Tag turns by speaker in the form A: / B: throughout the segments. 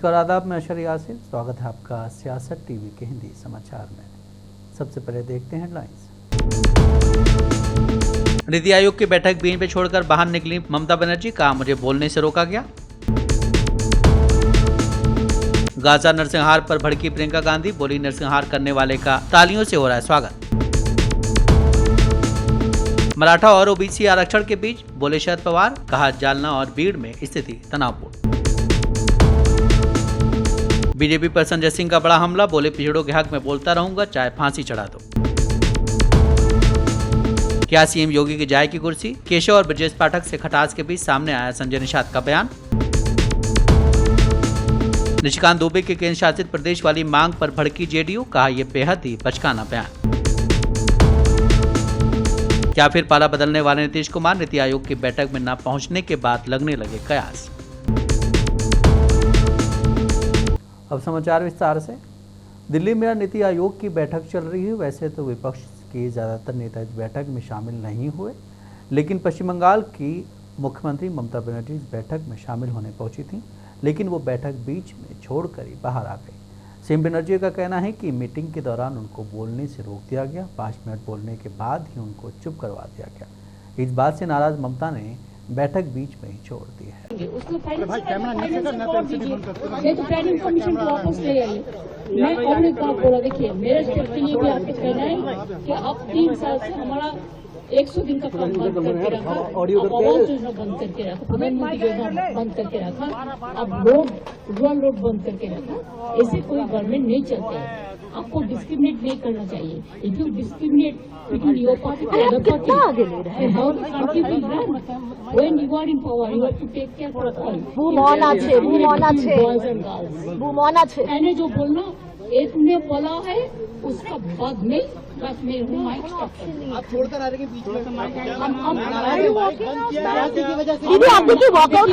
A: नमस्कार आदाब, मैं अशर यासिर। स्वागत है आपका सियासत टीवी के हिंदी समाचार में। सबसे पहले देखते हैं हेडलाइंस। नीति आयोग की बैठक बीच में छोड़कर बाहर निकली ममता बनर्जी, कहा मुझे बोलने से रोका गया। गाजा नरसंहार पर भड़की प्रियंका गांधी, बोली नरसंहार करने वाले का तालियों से हो रहा है स्वागत। मराठा और ओबीसी आरक्षण के बीच, बोले शरद पवार, कहा जालना और बीड़ में स्थिति तनावपूर्ण। बीजेपी पर संजय सिंह का बड़ा हमला, बोले पिछड़ों के हक में बोलता रहूंगा चाहे फांसी चढ़ा दो। क्या सीएम योगी की जाएगी कुर्सी, केशव और ब्रजेश पाठक से खटास के बीच सामने आया संजय निषाद का बयान। निशिकांत दुबे के केंद्र शासित प्रदेश वाली मांग पर भड़की जेडीयू, कहा यह बेहद ही बचकाना बयान। क्या फिर पाला बदलने वाले नीतीश कुमार, नीति आयोग की बैठक में न पहुंचने के बाद लगने लगे कयास। अब समाचार विस्तार से। दिल्ली में नीति आयोग की बैठक चल रही है। वैसे तो विपक्ष के ज़्यादातर नेता इस बैठक में शामिल नहीं हुए, लेकिन पश्चिम बंगाल की मुख्यमंत्री ममता बनर्जी इस बैठक में शामिल होने पहुंची थी, लेकिन वो बैठक बीच में छोड़कर ही बाहर आ गई। सीएम बनर्जी का कहना है कि मीटिंग के दौरान उनको बोलने से रोक दिया गया। 5 मिनट बोलने के बाद ही उनको चुप करवा दिया गया। इस बात से नाराज ममता ने बैठक बीच में ही छोड़ दी है।
B: मैं और एक बात बोला, देखिए मेरे स्टेट के लिए भी आपको कहना है कि अब 3 साल से हमारा 100 दिन का काम बंद करके रखा, आवास योजना बंद करके रखा, प्रधानमंत्री योजना बंद करके रखा, अब रुरल रोड बंद करके रखा। ऐसे कोई गवर्नमेंट नहीं चलते हैं। आपको डिस्क्रिमिनेट नहीं करना चाहिए। If you discriminate between your party and other party, how the country will run? When you are in power, you have to take care for all. Boys and girls. मैंने जो बोलना एक ने बोला है, उसका बाद में बस मैं हूँ माइक स्टॉप कर।
C: आप छोड़कर आ रहे हैं बीच में।
D: दीदी आप देखिए वॉकआउट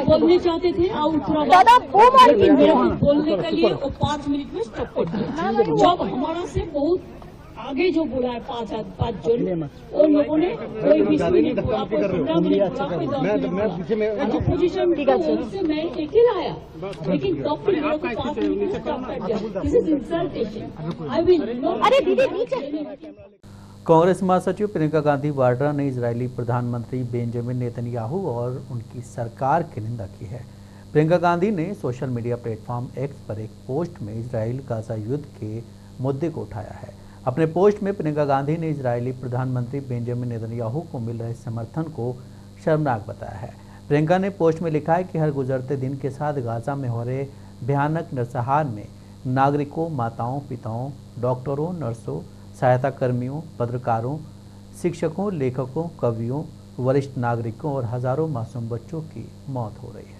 B: बोलने चाहते थे
D: दादा वो
B: लेकिन मेरे को बोलने के लिए 5 मिनट में स्टॉप कर दिया। जब हमारा से बहुत आगे जो बोला है 5 जन, उन लोगों ने कोई भी नहीं बोला, पोजीशन से मैं अकेला आया, लेकिन डॉक्टर मेरे को 5 मिनट में स्टॉप कर दिया। This is इंसल्टेशन। I will not.
D: अरे दीदी नीचे।
A: कांग्रेस महासचिव प्रियंका गांधी वाड्रा ने इजरायली प्रधानमंत्री बेंजामिन नेतन्याहू और उनकी सरकार की निंदा की है। प्रियंका गांधी ने सोशल मीडिया प्लेटफॉर्म एक्स पर एक पोस्ट में इजराइल गाजा युद्ध के मुद्दे को उठाया है। अपने पोस्ट में प्रियंका गांधी ने इजरायली प्रधानमंत्री बेंजामिन नेतन्याहू को मिल रहे समर्थन को शर्मनाक बताया है। प्रियंका ने पोस्ट में लिखा है कि हर गुजरते दिन के साथ गाजा में हो रहे भयानक नरसंहार में नागरिकों, माताओं, पिताओं, डॉक्टरों, नर्सों, सहायता कर्मियों, पत्रकारों, शिक्षकों, लेखकों, कवियों, वरिष्ठ नागरिकों और हजारों मासूम बच्चों की मौत हो रही है।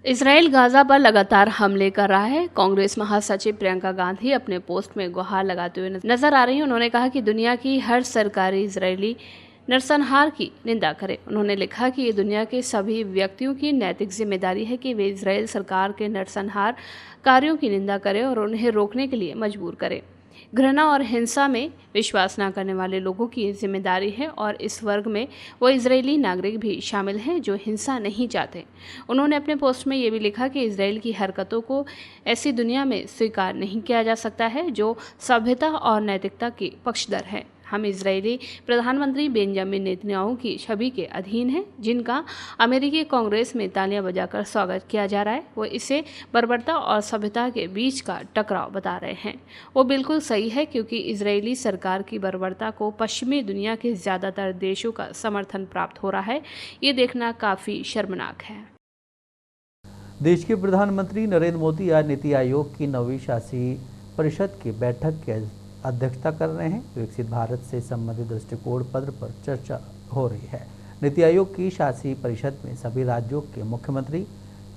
E: इजराइल गाजा पर लगातार हमले कर रहा है। कांग्रेस महासचिव प्रियंका गांधी अपने पोस्ट में गुहार लगाते हुए नजर आ रही हैं। उन्होंने कहा कि दुनिया की हर सरकारी इजरायली नरसंहार की निंदा करे। उन्होंने लिखा कि ये दुनिया के सभी व्यक्तियों की नैतिक जिम्मेदारी है कि वे इजराइल सरकार के नरसंहार कार्यों की निंदा करें और उन्हें रोकने के लिए मजबूर करें। घृणा और हिंसा में विश्वास न करने वाले लोगों की जिम्मेदारी है और इस वर्ग में वो इजरायली नागरिक भी शामिल हैं जो हिंसा नहीं चाहते। उन्होंने अपने पोस्ट में ये भी लिखा कि इजराइल की हरकतों को ऐसी दुनिया में स्वीकार नहीं किया जा सकता है जो सभ्यता और नैतिकता की पक्षधर है। हम इजरायली प्रधानमंत्री बेंजामिन नेतन्याहू की छवि के अधीन हैं, जिनका अमेरिकी कांग्रेस में तालियां बजाकर स्वागत किया जा रहा है। वो इसे बर्बरता और सभ्यता के बीच का टकराव बता रहे हैं। वो बिल्कुल सही है, क्योंकि इजरायली सरकार की बर्बरता को पश्चिमी दुनिया के ज़्यादातर देशों का समर्थन प्राप्त हो रहा है। ये देखना काफ़ी शर्मनाक है।
A: देश के प्रधानमंत्री नरेंद्र मोदी आज नीति आयोग की 9वीं शासी परिषद की बैठक के अध्यक्षता कर रहे हैं। विकसित भारत से संबंधित दृष्टिकोण पत्र पर चर्चा हो रही है। नीति आयोग की शासी परिषद में सभी राज्यों के मुख्यमंत्री,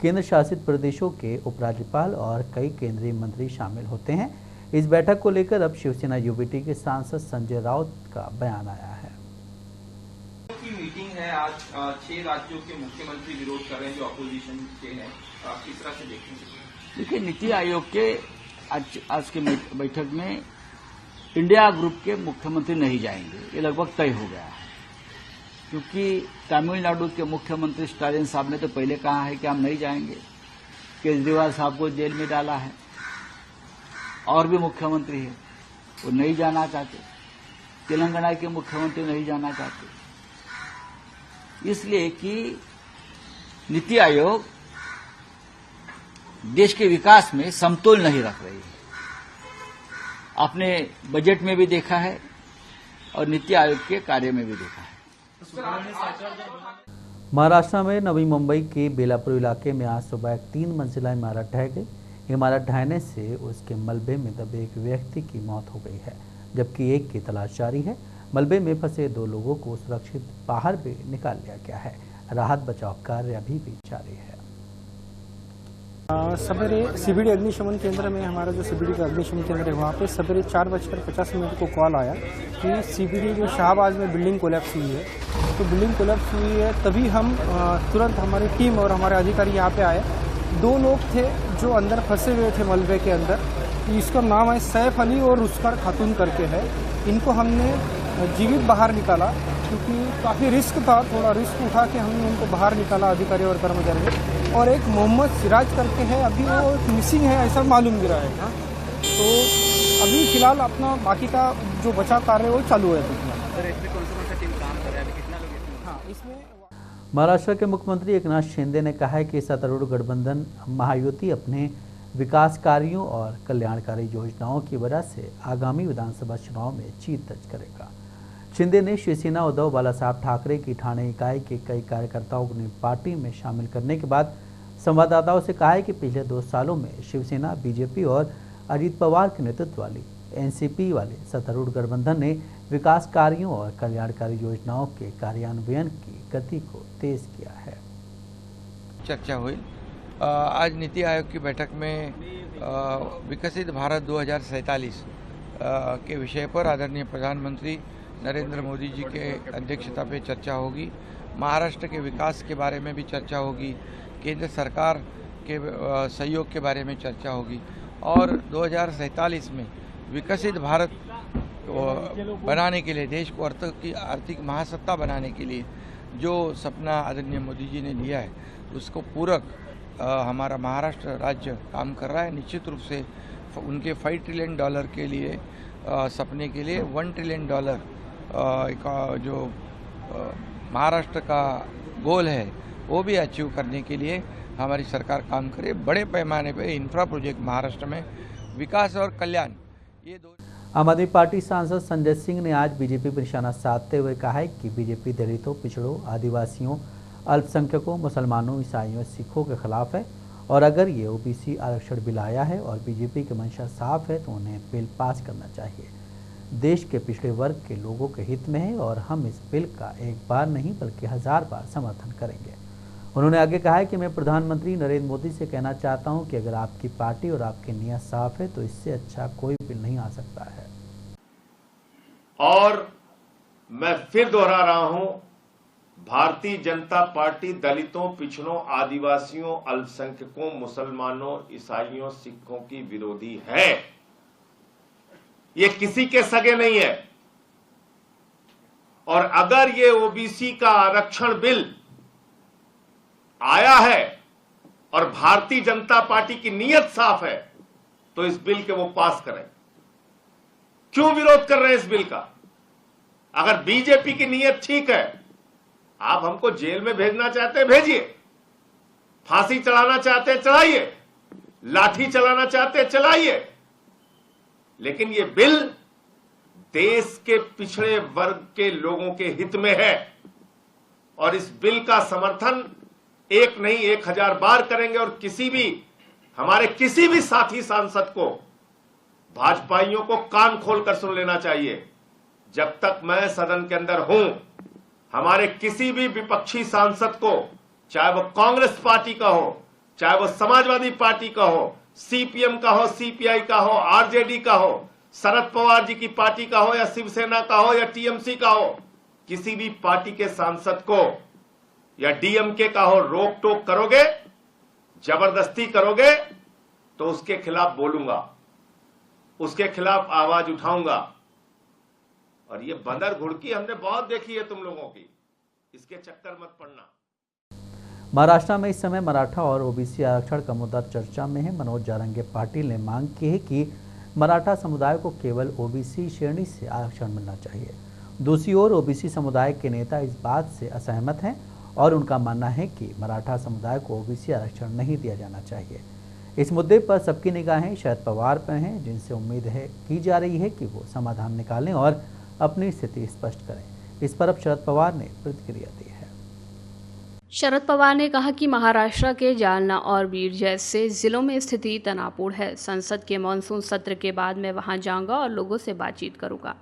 A: केंद्र शासित प्रदेशों के उपराज्यपाल और कई केंद्रीय मंत्री शामिल होते हैं। इस बैठक को लेकर अब शिवसेना यूबीटी के सांसद संजय राउत का बयान आया है।
F: की मीटिंग है आज, 6 राज्यों के मुख्यमंत्री विरोध कर रहे हैं जो अपोजिशन के हैं। आप किस तरह से देखेंगे?
G: देखिए, नीति आयोग के आज के बैठक में इंडिया ग्रुप के मुख्यमंत्री नहीं जाएंगे, ये लगभग तय हो गया है, क्योंकि तमिलनाडु के मुख्यमंत्री स्टालिन साहब ने तो पहले कहा है कि हम नहीं जाएंगे। केजरीवाल साहब को जेल में डाला है, और भी मुख्यमंत्री है वो नहीं जाना चाहते, तेलंगाना के मुख्यमंत्री नहीं जाना चाहते, इसलिए कि नीति आयोग देश के विकास में समतोल नहीं रख रही है। आपने बजट में भी देखा है और नीति आयोग के कार्य में भी देखा है।
A: महाराष्ट्र में नवी मुंबई के बेलापुर इलाके में आज सुबह एक 3 मंजिला इमारत ढह गई। इमारत ढहने से उसके मलबे में दबे एक व्यक्ति की मौत हो गई है, जबकि एक की तलाश जारी है। मलबे में फंसे 2 लोगों को सुरक्षित बाहर भी निकाल लिया गया है। राहत बचाव कार्य अभी भी जारी है।
C: सवेरे सीबीडी अग्निशमन केंद्र में, हमारा जो सीबीडी का अग्निशमन केंद्र है, वहाँ पे सवेरे 4:50 को कॉल आया कि सीबीडी जो शाहबाज में बिल्डिंग कोलैप्स हुई है। तो बिल्डिंग कोलैप्स हुई है, तभी हम तुरंत हमारी टीम और हमारे अधिकारी यहाँ पे आए। 2 लोग थे जो अंदर फंसे हुए थे मलबे के अंदर। इसका नाम है सैफ अली और रुस्कार खातून करके है। इनको हमने जीवित बाहर निकाला, क्योंकि काफ़ी रिस्क था, थोड़ा रिस्क उठा के हमने उनको बाहर निकाला, अधिकारी और कर्मचारी ने। और एक मोहम्मद सिराज करके है, अभी वो मिसिंग है ऐसा मालूम गिरा है। हाँ, तो अभी फिलहाल अपना बाकी का जो बचाव कार्य है वो चालू है।
A: महाराष्ट्र के मुख्यमंत्री एकनाथ शिंदे ने कहा है कि सत्तारूढ़ गठबंधन महायुति अपने विकास कार्यों और कल्याणकारी योजनाओं की वजह से आगामी विधानसभा चुनाव में जीत दर्ज करेगा। शिंदे ने शिवसेना उद्धव बालासाहेब ठाकरे की ठाणे इकाई के कई कार्यकर्ताओं को पार्टी में शामिल करने के बाद संवाददाताओं से कहा है कि पिछले 2 सालों में शिवसेना, बीजेपी और अजीत पवार के नेतृत्व वाली एनसीपी वाले सत्तारूढ़ गठबंधन ने विकास कार्यों और कल्याणकारी योजनाओं के कार्यान्वयन की गति को तेज किया है।
H: चर्चा हुई आज नीति आयोग की बैठक में विकसित भारत 2047 के विषय पर आदरणीय प्रधानमंत्री नरेंद्र मोदी जी के अध्यक्षता पे चर्चा होगी। महाराष्ट्र के विकास के बारे में भी चर्चा होगी, केंद्र सरकार के सहयोग के बारे में चर्चा होगी और 2047 में विकसित भारत बनाने के लिए, देश को आर्थिक महासत्ता बनाने के लिए जो सपना आदरणीय मोदी जी ने लिया है, उसको पूरक हमारा महाराष्ट्र राज्य काम कर रहा है। निश्चित रूप से उनके $5 ट्रिलियन के लिए सपने के लिए $1 ट्रिलियन का जो महाराष्ट्र का गोल है वो भी अचीव करने के लिए हमारी सरकार काम करे। बड़े पैमाने पे इंफ्रा प्रोजेक्ट महाराष्ट्र में विकास और कल्याण, ये 2।
A: आम आदमी पार्टी सांसद संजय सिंह ने आज बीजेपी पर निशाना साधते हुए कहा है कि बीजेपी दलितों, पिछड़ों, आदिवासियों, अल्पसंख्यकों, मुसलमानों, ईसाइयों, सिखों के खिलाफ है और अगर ये ओबीसी आरक्षण बिल आया है और बीजेपी की मंशा साफ है तो उन्हें बिल पास करना चाहिए। देश के पिछड़े वर्ग के लोगों के हित में है और हम इस बिल का एक बार नहीं बल्कि 1000 बार समर्थन करेंगे। उन्होंने आगे कहा है कि मैं प्रधानमंत्री नरेंद्र मोदी से कहना चाहता हूं कि अगर आपकी पार्टी और आपकी नीयत साफ है तो इससे अच्छा कोई बिल नहीं आ सकता है।
I: और मैं फिर दोहरा रहा हूं, भारतीय जनता पार्टी दलितों, पिछड़ों, आदिवासियों, अल्पसंख्यकों, मुसलमानों, ईसाइयों, सिखों की विरोधी है। ये किसी के सगे नहीं है। और अगर ये ओबीसी का आरक्षण बिल आया है और भारतीय जनता पार्टी की नीयत साफ है तो इस बिल के वो पास करें। क्यों विरोध कर रहे हैं इस बिल का? अगर बीजेपी की नीयत ठीक है, आप हमको जेल में भेजना चाहते हैं भेजिए, फांसी चढ़ाना चाहते हैं चढ़ाइए, लाठी चलाना चाहते हैं चलाइए, लेकिन ये बिल देश के पिछड़े वर्ग के लोगों के हित में है और इस बिल का समर्थन एक नहीं 1000 बार करेंगे। और हमारे किसी भी साथी सांसद को, भाजपाइयों को कान खोलकर सुन लेना चाहिए। जब तक मैं सदन के अंदर हूं, हमारे किसी भी विपक्षी सांसद को, चाहे वो कांग्रेस पार्टी का हो, चाहे वो समाजवादी पार्टी का हो, सीपीएम का हो, सीपीआई का हो, आरजेडी का हो, शरद पवार जी की पार्टी का हो या शिवसेना का हो या टीएमसी का हो, किसी भी पार्टी के सांसद को या डीएमके का हो, रोक टोक करोगे, जबरदस्ती करोगे तो उसके खिलाफ बोलूंगा, उसके खिलाफ आवाज उठाऊंगा। और ये बंदर घुड़की हमने बहुत देखी है तुम लोगों की, इसके चक्कर मत पड़ना।
A: महाराष्ट्र में इस समय मराठा और ओबीसी आरक्षण का मुद्दा चर्चा में है। मनोज जारंगे पाटिल ने मांग की है कि मराठा समुदाय को केवल ओबीसी श्रेणी से आरक्षण मिलना चाहिए। दूसरी ओर ओबीसी समुदाय के नेता इस बात से असहमत हैं और उनका मानना है कि मराठा समुदाय को ओबीसी आरक्षण नहीं दिया जाना चाहिए। इस मुद्दे पर सबकी निगाहें शरद पवार पर हैं, जिनसे उम्मीद की जा रही है कि वो समाधान निकालें और अपनी स्थिति स्पष्ट करें। इस पर अब शरद पवार ने प्रतिक्रिया दी है।
E: शरद पवार ने कहा कि महाराष्ट्र के जालना और बीड जैसे जिलों में स्थिति तनावपूर्ण है। संसद के मानसून सत्र के बाद मैं वहां जाऊंगा और लोगों से बातचीत करूंगा।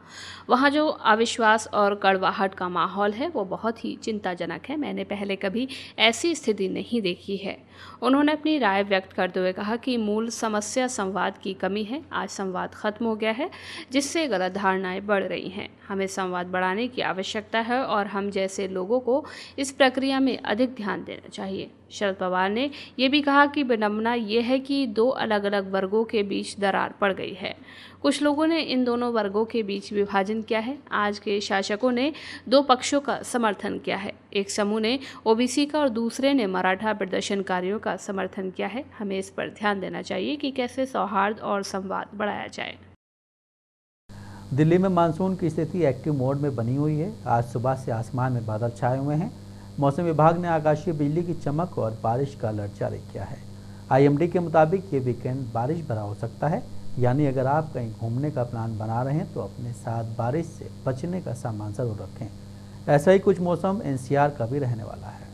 E: वहां जो अविश्वास और कड़वाहट का माहौल है वो बहुत ही चिंताजनक है। मैंने पहले कभी ऐसी स्थिति नहीं देखी है। उन्होंने अपनी राय व्यक्त करते हुए कहा कि मूल समस्या संवाद की कमी है। आज संवाद खत्म हो गया है, जिससे गलत धारणाएं बढ़ रही हैं। हमें संवाद बढ़ाने की आवश्यकता है और हम जैसे लोगों को इस प्रक्रिया में अधिक ध्यान देना चाहिए। शरद पवार ने यह भी कहा कि विडंबना यह है कि दो अलग अलग वर्गों के बीच दरार पड़ गई है। कुछ लोगों ने इन दोनों वर्गों के बीच विभाजन किया है। आज के शासकों ने दो पक्षों का समर्थन किया है। एक समूह ने ओबीसी का और दूसरे ने मराठा प्रदर्शनकारियों का समर्थन किया है। हमें इस पर ध्यान देना चाहिए कि कैसे सौहार्द और संवाद बढ़ाया जाए।
A: दिल्ली में मानसून की स्थिति एक्टिव मोड में बनी हुई है। आज सुबह से आसमान में बादल छाए हुए हैं। मौसम विभाग ने आकाशीय बिजली की चमक और बारिश का अलर्ट जारी किया है। आईएमडी के मुताबिक ये वीकेंड बारिश भरा हो सकता है, यानी अगर आप कहीं घूमने का प्लान बना रहे हैं तो अपने साथ बारिश से बचने का सामान जरूर रखें। ऐसा ही कुछ मौसम एनसीआर का भी रहने वाला है।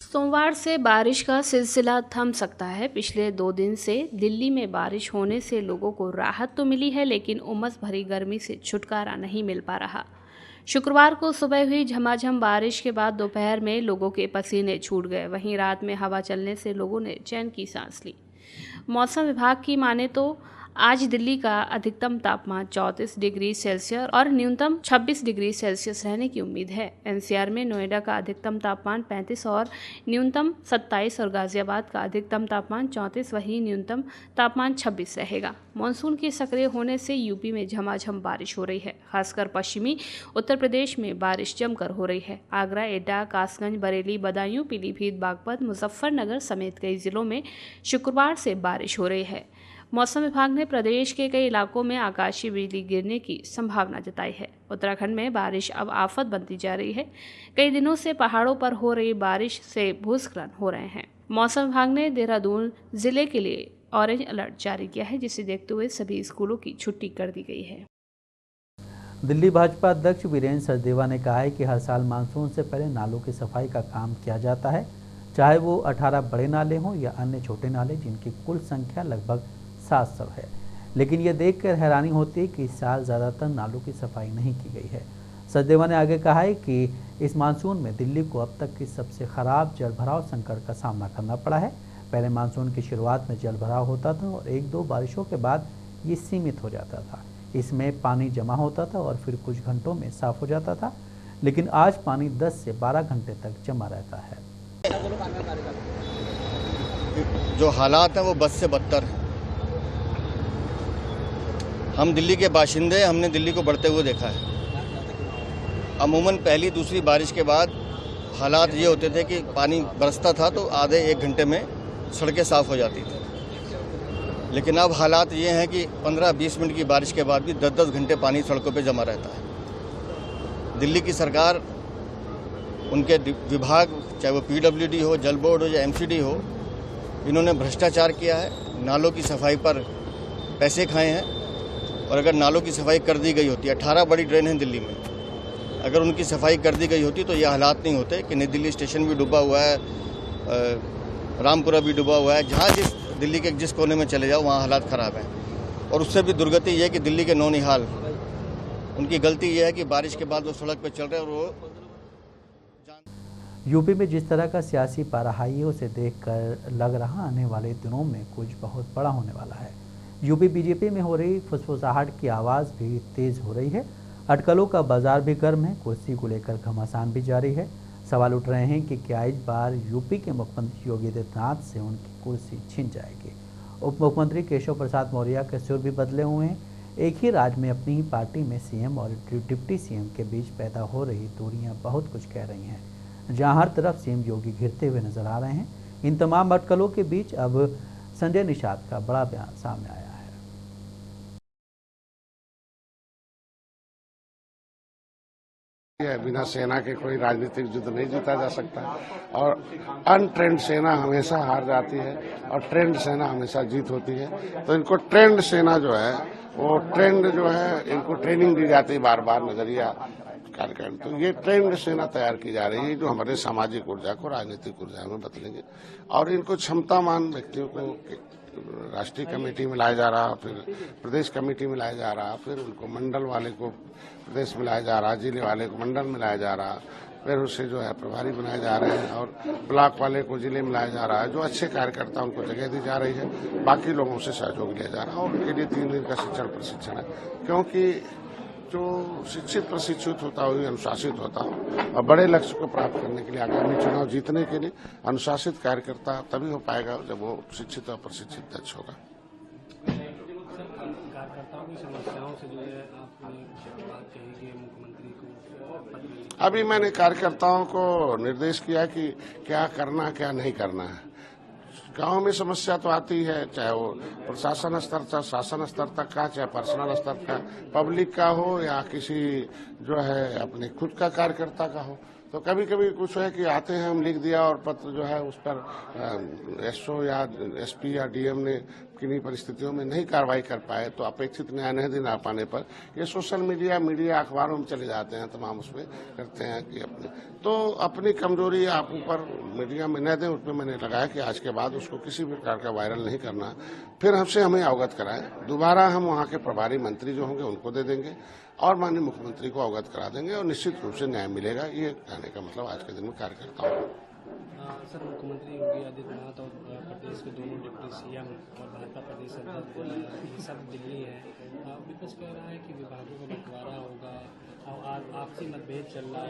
E: सोमवार से बारिश का सिलसिला थम सकता है। पिछले 2 दिन से दिल्ली में बारिश होने से लोगों को राहत तो मिली है, लेकिन उमस भरी गर्मी से छुटकारा नहीं मिल पा रहा। शुक्रवार को सुबह हुई झमाझम बारिश के बाद दोपहर में लोगों के पसीने छूट गए। वहीं रात में हवा चलने से लोगों ने चैन की सांस ली। मौसम विभाग की माने तो आज दिल्ली का अधिकतम तापमान 34 डिग्री सेल्सियस और न्यूनतम 26 डिग्री सेल्सियस रहने की उम्मीद है। एनसीआर में नोएडा का अधिकतम तापमान 35 और न्यूनतम 27 और गाजियाबाद का अधिकतम तापमान 34 वहीं न्यूनतम तापमान 26 रहेगा। मानसून के सक्रिय होने से यूपी में झमाझम बारिश हो रही है। खासकर पश्चिमी उत्तर प्रदेश में बारिश जमकर हो रही है। आगरा, एटा, कासगंज, बरेली, बदायूं, पीलीभीत, बागपत, मुजफ्फरनगर समेत कई जिलों में शुक्रवार से बारिश हो रही है। मौसम विभाग ने प्रदेश के कई इलाकों में आकाशीय बिजली गिरने की संभावना जताई है। उत्तराखंड में बारिश अब आफत बनती जा रही है। कई दिनों से पहाड़ों पर हो रही बारिश से भूस्खलन हो रहे हैं। मौसम विभाग ने देहरादून जिले के लिए ऑरेंज अलर्ट जारी किया है, जिसे देखते हुए सभी स्कूलों की छुट्टी कर दी गई है।
A: दिल्ली भाजपा अध्यक्ष वीरेंद्र सचदेवा ने कहा है कि हर साल मानसून से पहले नालों की सफाई का काम किया जाता है, चाहे वो 18 बड़े नाले हों या अन्य छोटे नाले, जिनकी कुल संख्या लगभग 700 है। लेकिन ये देखकर हैरानी होती है कि इस साल ज़्यादातर नालों की सफाई नहीं की गई है। सचदेवा ने आगे कहा है कि इस मानसून में दिल्ली को अब तक की सबसे खराब जलभराव संकट का सामना करना पड़ा है। पहले मानसून की शुरुआत में जलभराव होता था और 1-2 बारिशों के बाद ये सीमित हो जाता था। इसमें पानी जमा होता था और फिर कुछ घंटों में साफ हो जाता था, लेकिन आज पानी 10 से 12 घंटे तक जमा रहता है।
J: जो हालात हैं वो बद से बदतर हैं। हम दिल्ली के बाशिंदे, हमने दिल्ली को बढ़ते हुए देखा है। अमूमन पहली दूसरी बारिश के बाद हालात ये होते थे कि पानी बरसता था तो आधे 1 घंटे में सड़कें साफ़ हो जाती थी, लेकिन अब हालात ये हैं कि 15-20 मिनट की बारिश के बाद भी 10-10 घंटे पानी सड़कों पे जमा रहता है। दिल्ली की सरकार, उनके विभाग, चाहे वो पीडब्ल्यूडी हो, जल बोर्ड हो या एमसीडी हो, इन्होंने भ्रष्टाचार किया है। नालों की सफाई पर पैसे खाए हैं। और अगर नालों की सफाई कर दी गई होती, 18 बड़ी ड्रेन हैं दिल्ली में, अगर उनकी सफाई कर दी गई होती तो ये हालात नहीं होते कि नई दिल्ली स्टेशन भी डूबा हुआ है, रामपुरा भी डूबा हुआ है। जहाँ दिल्ली के जिस कोने में चले जाओ वहाँ हालात ख़राब हैं। और उससे भी दुर्गति ये है कि दिल्ली के नौनिहाल, उनकी गलती ये है कि बारिश के बाद वो सड़क पर चल रहे हैं। और वो
A: यूपी में जिस तरह का सियासी पाराहाई है उसे देखकर लग रहा आने वाले दिनों में कुछ बहुत बड़ा होने वाला है। यूपी बीजेपी में हो रही फुसफुसाहट की आवाज़ भी तेज़ हो रही है। अटकलों का बाजार भी गर्म है। कुर्सी को लेकर घमासान भी जारी है। सवाल उठ रहे हैं कि क्या इस बार यूपी के मुख्यमंत्री योगी आदित्यनाथ से उनकी कुर्सी छिन जाएगी। उप मुख्यमंत्री केशव प्रसाद मौर्य के सुर भी बदले हुए हैं। एक ही राज्य में अपनी ही पार्टी में सीएम और डिप्टी सीएम के बीच पैदा हो रही दूरियां बहुत कुछ कह रही हैं। जहां हर तरफ सीएम योगी घिरते हुए नजर आ रहे हैं। इन तमाम अटकलों के बीच अब संजय निषाद का बड़ा बयान सामने आया है।
K: बिना सेना के कोई राजनीतिक युद्ध नहीं जीता जा सकता और अनट्रेंड सेना हमेशा हार जाती है और ट्रेंड सेना हमेशा जीत होती है। तो इनको ट्रेंड सेना जो है वो ट्रेंड जो है इनको ट्रेनिंग दी जाती है बार बार नजरिया कार्यक्रम। तो ये ट्रेंड सेना तैयार की जा रही है जो हमारे सामाजिक ऊर्जा को राजनीतिक ऊर्जा में बदलेंगे और इनको क्षमतामान व्यक्तियों को राष्ट्रीय कमेटी में लाया जा रहा, फिर प्रदेश कमेटी में लाया जा रहा, फिर उनको मंडल वाले को प्रदेश में लाया जा रहा, जिले वाले को मंडल में लाया जा रहा, फिर उससे जो है प्रभारी बनाए जा रहे हैं और ब्लॉक वाले को जिले में लाया जा रहा है। जो अच्छे कार्यकर्ता उनको जगह दी जा रही है, बाकी लोगों से सहयोग लिया जा रहा है और उनके लिए 3 दिन का शिक्षण प्रशिक्षण है। क्योंकि जो शिक्षित प्रशिक्षित होता हो, अनुशासित होता हो और बड़े लक्ष्य को प्राप्त करने के लिए आगामी चुनाव जीतने के लिए अनुशासित कार्यकर्ता तभी हो पाएगा जब वो शिक्षित और प्रशिक्षित दक्ष होगा।
C: कार्यकर्ताओं की समस्याओं से जो है आपने बात कही कि मुख्यमंत्री को
K: अभी मैंने कार्यकर्ताओं को निर्देश किया कि क्या करना क्या नहीं करना है। गांव में समस्या तो आती है, चाहे वो प्रशासन स्तर तक, शासन स्तर तक का, चाहे पर्सनल स्तर का, पब्लिक का हो या किसी जो है अपने खुद का कार्यकर्ता का हो। तो कभी कभी कुछ है कि आते हैं, हम लिख दिया और पत्र जो है उस पर एसओ या एसपी या डीएम ने किन्हीं परिस्थितियों में नहीं कार्रवाई कर पाए तो अपेक्षित न्याय नहीं दिला पाने पर ये सोशल मीडिया अखबारों में चले जाते हैं, तमाम उसमें करते हैं कि अपनी कमजोरी आप ऊपर मीडिया में न दें। उसमें मैंने लगाया कि आज के बाद उसको किसी भी प्रकार का वायरल नहीं करना। फिर हमसे हमें अवगत कराएं, दोबारा हम वहाँ के प्रभारी मंत्री जो होंगे उनको दे देंगे और माननीय मुख्यमंत्री को अवगत करा देंगे और निश्चित रूप से न्याय मिलेगा। ये कहने का मतलब आज के दिन में कार्यकर्ताओं को।
C: सर, मुख्यमंत्री योगी आदित्यनाथ और प्रदेश के दोनों डिप्टी सीएम और भाजपा प्रदेश अध्यक्ष सब दिल्ली है। विपक्ष कह रहा है कि विभागों का बंटवारा होगा और आपसी मतभेद चल रहा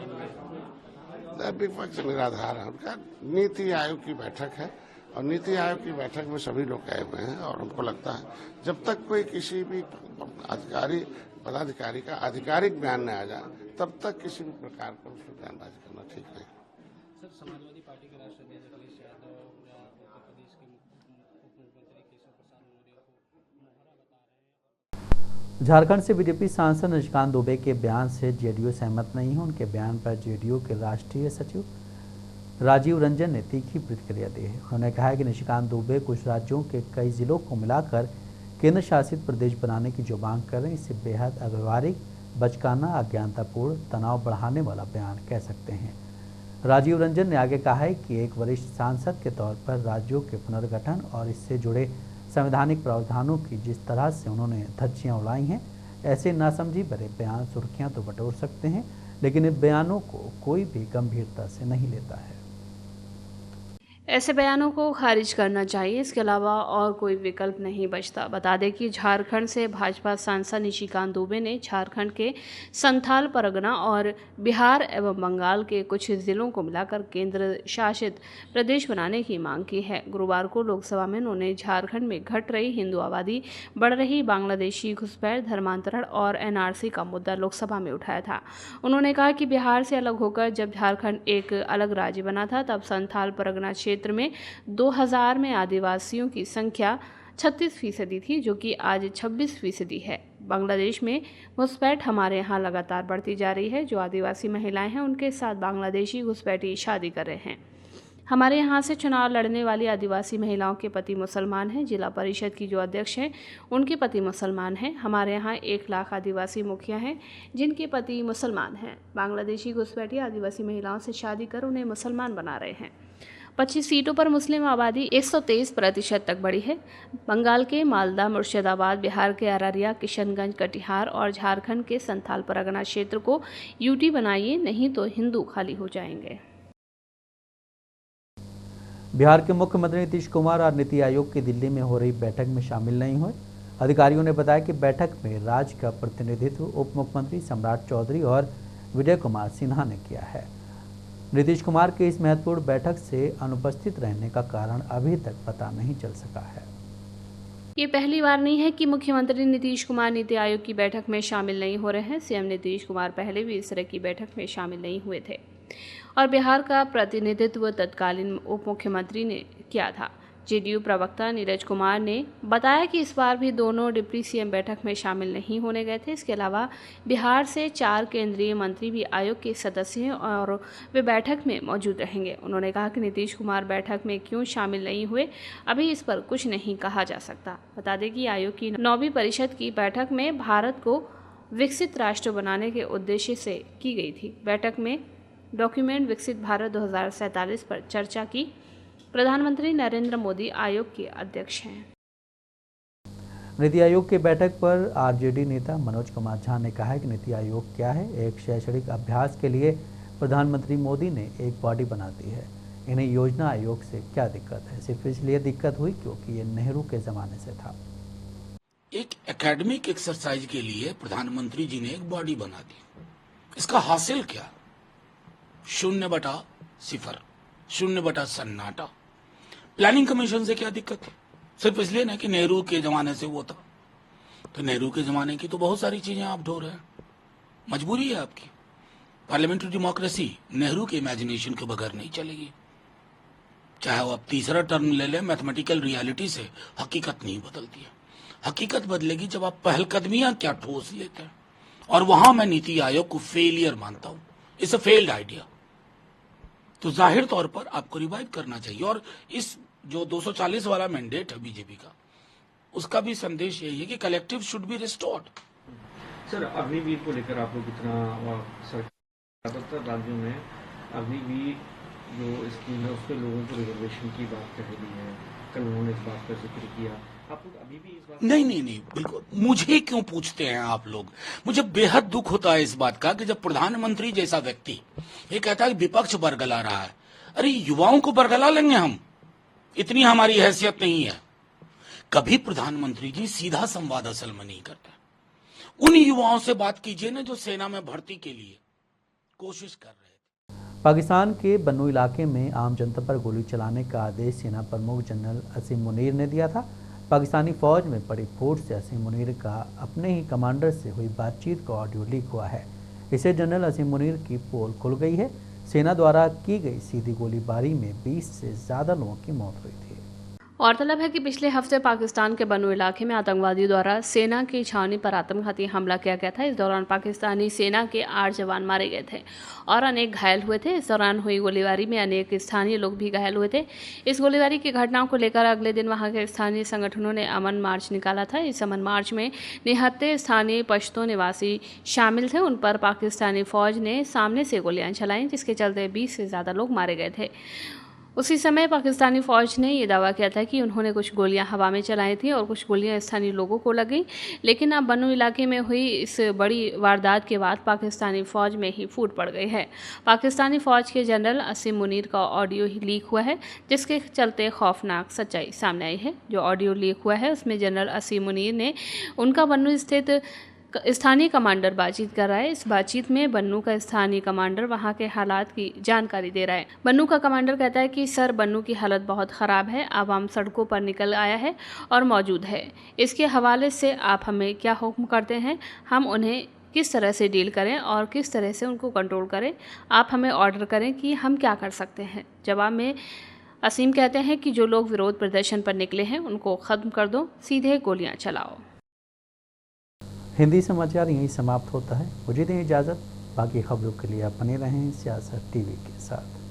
C: है।
K: विपक्ष निराधार है। उनका नीति आयोग की बैठक है और नीति आयोग की बैठक में सभी लोग गए हुए हैं और उनको लगता है जब तक कोई किसी भी पदाधिकारी का आधिकारिक बयान न आ जाए तब तक किसी भी प्रकार पर उसमें बयानबाजी करना ठीक नहीं।
C: सर, समाजवादी पार्टी के राष्ट्रीय अध्यक्ष अखिलेश यादव या उत्तर प्रदेश के मुख्यमंत्री केशव प्रसाद मौर्य को मोहरा बता रहे हैं।
A: झारखंड से बीजेपी सांसद निशिकांत दुबे के बयान से जेडीयू सहमत नहीं है। उनके बयान पर जेडीयू के राष्ट्रीय सचिव राजीव रंजन ने तीखी प्रतिक्रिया दी है। उन्होंने कहा है कि निशिकांत दुबे कुछ राज्यों के कई जिलों को मिलाकर केंद्र शासित प्रदेश बनाने की जो मांग कर रहे हैं, इसे बेहद अव्यवहारिक, बचकाना, अज्ञानतापूर्ण, तनाव बढ़ाने वाला बयान कह सकते हैं। राजीव रंजन ने आगे कहा है कि एक वरिष्ठ सांसद के तौर पर राज्यों के पुनर्गठन और इससे जुड़े संवैधानिक प्रावधानों की जिस तरह से उन्होंने धज्जियां उड़ाई हैं, ऐसे नासमझी भरे बयान सुर्खियां तो बटोर सकते हैं, लेकिन इन बयानों को कोई भी गंभीरता से नहीं लेता है।
E: ऐसे बयानों को खारिज करना चाहिए, इसके अलावा और कोई विकल्प नहीं बचता। बता दें कि झारखंड से भाजपा सांसद निशिकांत दुबे ने झारखंड के संथाल परगना और बिहार एवं बंगाल के कुछ जिलों को मिलाकर केंद्र शासित प्रदेश बनाने की मांग की है। गुरुवार को लोकसभा में उन्होंने झारखंड में घट रही हिंदू आबादी, बढ़ रही बांग्लादेशी घुसपैठ, धर्मांतरण और एनआरसी का मुद्दा लोकसभा में उठाया था। उन्होंने कहा कि बिहार से अलग होकर जब झारखंड एक अलग राज्य बना था तब संथाल परगना क्षेत्र में 2000 में आदिवासियों की संख्या 36% थी, जो कि आज 26% है। बांग्लादेश में घुसपैठ हमारे यहाँ लगातार बढ़ती जा रही है। जो आदिवासी महिलाएं हैं उनके साथ बांग्लादेशी घुसपैठी शादी कर रहे हैं। हमारे यहाँ से चुनाव लड़ने वाली आदिवासी महिलाओं के पति मुसलमान हैं। जिला परिषद की जो अध्यक्ष हैं उनके पति मुसलमान हैं। हमारे यहाँ 1 लाख आदिवासी मुखिया हैं जिनके पति मुसलमान हैं। बांग्लादेशी घुसपैठी आदिवासी महिलाओं से शादी कर उन्हें मुसलमान बना रहे हैं। 25 सीटों पर मुस्लिम आबादी 123% तक बढ़ी है। बंगाल के मालदा, मुर्शिदाबाद, बिहार के अररिया, किशनगंज, कटिहार और झारखंड के संथाल परगना क्षेत्र को यूटी बनाइए, नहीं तो हिंदू खाली हो जाएंगे।
A: बिहार के मुख्यमंत्री नीतीश कुमार और नीति आयोग की दिल्ली में हो रही बैठक में शामिल नहीं हुए। अधिकारियों ने बताया कि बैठक में राज्य का प्रतिनिधित्व उप मुख्यमंत्री सम्राट चौधरी और विजय कुमार सिन्हा ने किया है। नीतीश कुमार के इस महत्वपूर्ण बैठक से अनुपस्थित रहने का कारण अभी तक पता नहीं चल सका है।
E: ये पहली बार नहीं है कि मुख्यमंत्री नीतीश कुमार नीति आयोग की बैठक में शामिल नहीं हो रहे हैं। सीएम नीतीश कुमार पहले भी इस तरह की बैठक में शामिल नहीं हुए थे। और बिहार का प्रतिनिधित्व तत्कालीन उप मुख्यमंत्री ने किया था। जेडीयू प्रवक्ता नीरज कुमार ने बताया कि इस बार भी दोनों डिप्टी सीएम बैठक में शामिल नहीं होने गए थे। इसके अलावा बिहार से 4 केंद्रीय मंत्री भी आयोग के सदस्य हैं और वे बैठक में मौजूद रहेंगे। उन्होंने कहा कि नीतीश कुमार बैठक में क्यों शामिल नहीं हुए, अभी इस पर कुछ नहीं कहा जा सकता। बता दें कि आयोग की 9वीं परिषद की बैठक में भारत को विकसित राष्ट्र बनाने के उद्देश्य से की गई थी। बैठक में डॉक्यूमेंट विकसित भारत 2047 पर चर्चा की। प्रधानमंत्री नरेंद्र मोदी आयोग के अध्यक्ष हैं।
A: नीति आयोग की बैठक पर आरजेडी नेता मनोज कुमार झा ने कहा कि नीति आयोग क्या है। एक शैक्षणिक अभ्यास के लिए प्रधानमंत्री मोदी ने एक बॉडी बना दी है। इन्हें योजना आयोग से क्या दिक्कत है? सिर्फ इसलिए दिक्कत हुई क्योंकि ये नेहरू के जमाने से था।
L: एक एकेडमिक एक्सरसाइज के लिए प्रधानमंत्री जी ने एक बॉडी बना दी। इसका हासिल क्या? 0/0, 0/सन्नाटा। प्लानिंग कमीशन से क्या दिक्कत है? सिर्फ इसलिए ना कि नेहरू के जमाने से वो था। तो नेहरू के जमाने की तो बहुत सारी चीजें आप ढो रहे हैं, मजबूरी है आपकी। पार्लियामेंट्री डेमोक्रेसी नेहरू के इमेजिनेशन के बगैर नहीं चलेगी। चाहे वो आप तीसरा टर्म ले लें, मैथमेटिकल रियलिटी से हकीकत नहीं बदलती है। हकीकत बदलेगी जब आप पहलकदमियां क्या ठोस लेते हैं, और वहां मैं नीति आयोग को फेलियर मानता हूं। It's a failed idea. तो जाहिर तौर पर आपको रिवाइव करना चाहिए। और इस जो 240 वाला मैंडेट है बीजेपी का, उसका भी संदेश यही है कि collective should be restored.
M: Sir, Agniveer को लेकर आप लोग इतना ज्यादातर राज्यों में अग्निवीर जो स्कीम है उस पर लोगों को रिजर्वेशन की बात कह रही है। कल उन्होंने इस बात पर जिक्र किया। आप लोग अभी भी इस बात
L: नहीं, बिल्कुल। मुझे क्यों पूछते हैं आप लोग? मुझे बेहद दुख होता है इस बात का कि जब प्रधानमंत्री जैसा व्यक्ति ये कहता है कि विपक्ष बरगला रहा है। अरे युवाओं को बरगला लेंगे हम? इतनी हमारी हैसियत नहीं है। कभी प्रधानमंत्री जी सीधा संवाद असल में नहीं करते। उन युवाओं से बात कीजिए ना जो सेना में भर्ती के लिए कोशिश कर रहे थे।
A: पाकिस्तान के बन्नू इलाके में आम जनता पर गोली चलाने का आदेश सेना प्रमुख जनरल असीम मुनीर ने दिया था। पाकिस्तानी फौज में पड़ी फूट से असीम मुनीर का अपने ही कमांडर से हुई बातचीत का ऑडियो लीक हुआ है। इससे जनरल असीम मुनीर की पोल खुल गई है। सेना द्वारा की गई सीधी गोलीबारी में 20 से ज़्यादा लोगों की मौत हुई थी।
E: गौरतलब है कि पिछले हफ्ते पाकिस्तान के बन्नू इलाके में आतंकवादियों द्वारा सेना की छावनी पर आत्मघाती हमला किया गया था। इस दौरान पाकिस्तानी सेना के 8 जवान मारे गए थे और अनेक घायल हुए थे। इस दौरान हुई गोलीबारी में अनेक स्थानीय लोग भी घायल हुए थे। इस गोलीबारी की घटनाओं को लेकर अगले दिन वहां के स्थानीय संगठनों ने अमन मार्च निकाला था। इस अमन मार्च में निहत्ते स्थानीय पश्तो निवासी शामिल थे। उन पर पाकिस्तानी फौज ने सामने से गोलियां चलाईं, जिसके चलते 20 से ज़्यादा लोग मारे गए थे। उसी समय पाकिस्तानी फौज ने यह दावा किया था कि उन्होंने कुछ गोलियां हवा में चलाई थी और कुछ गोलियां स्थानीय लोगों को लगी। लेकिन अब बन्नू इलाके में हुई इस बड़ी वारदात के बाद पाकिस्तानी फौज में ही फूट पड़ गई है। पाकिस्तानी फौज के जनरल असीम मुनीर का ऑडियो ही लीक हुआ है, जिसके चलते खौफनाक सच्चाई सामने आई है। जो ऑडियो लीक हुआ है उसमें जनरल असीम मुनीर ने उनका बन्नू स्थित स्थानीय कमांडर बातचीत कर रहा है। इस बातचीत में बन्नू का स्थानीय कमांडर वहां के हालात की जानकारी दे रहा है। बन्नू का कमांडर कहता है कि सर, बन्नू की हालत बहुत ख़राब है। आवाम सड़कों पर निकल आया है और मौजूद है। इसके हवाले से आप हमें क्या हुक्म करते हैं, हम उन्हें किस तरह से डील करें और किस तरह से उनको कंट्रोल करें। आप हमें ऑर्डर करें कि हम क्या कर सकते हैं। जवाब में असीम कहते हैं कि जो लोग विरोध प्रदर्शन पर निकले हैं उनको ख़त्म कर दो, सीधे गोलियाँ चलाओ।
A: हिंदी समाचार यहीं समाप्त होता है। मुझे दें इजाज़त। बाकी खबरों के लिए आप बने रहें सियासत टीवी के साथ।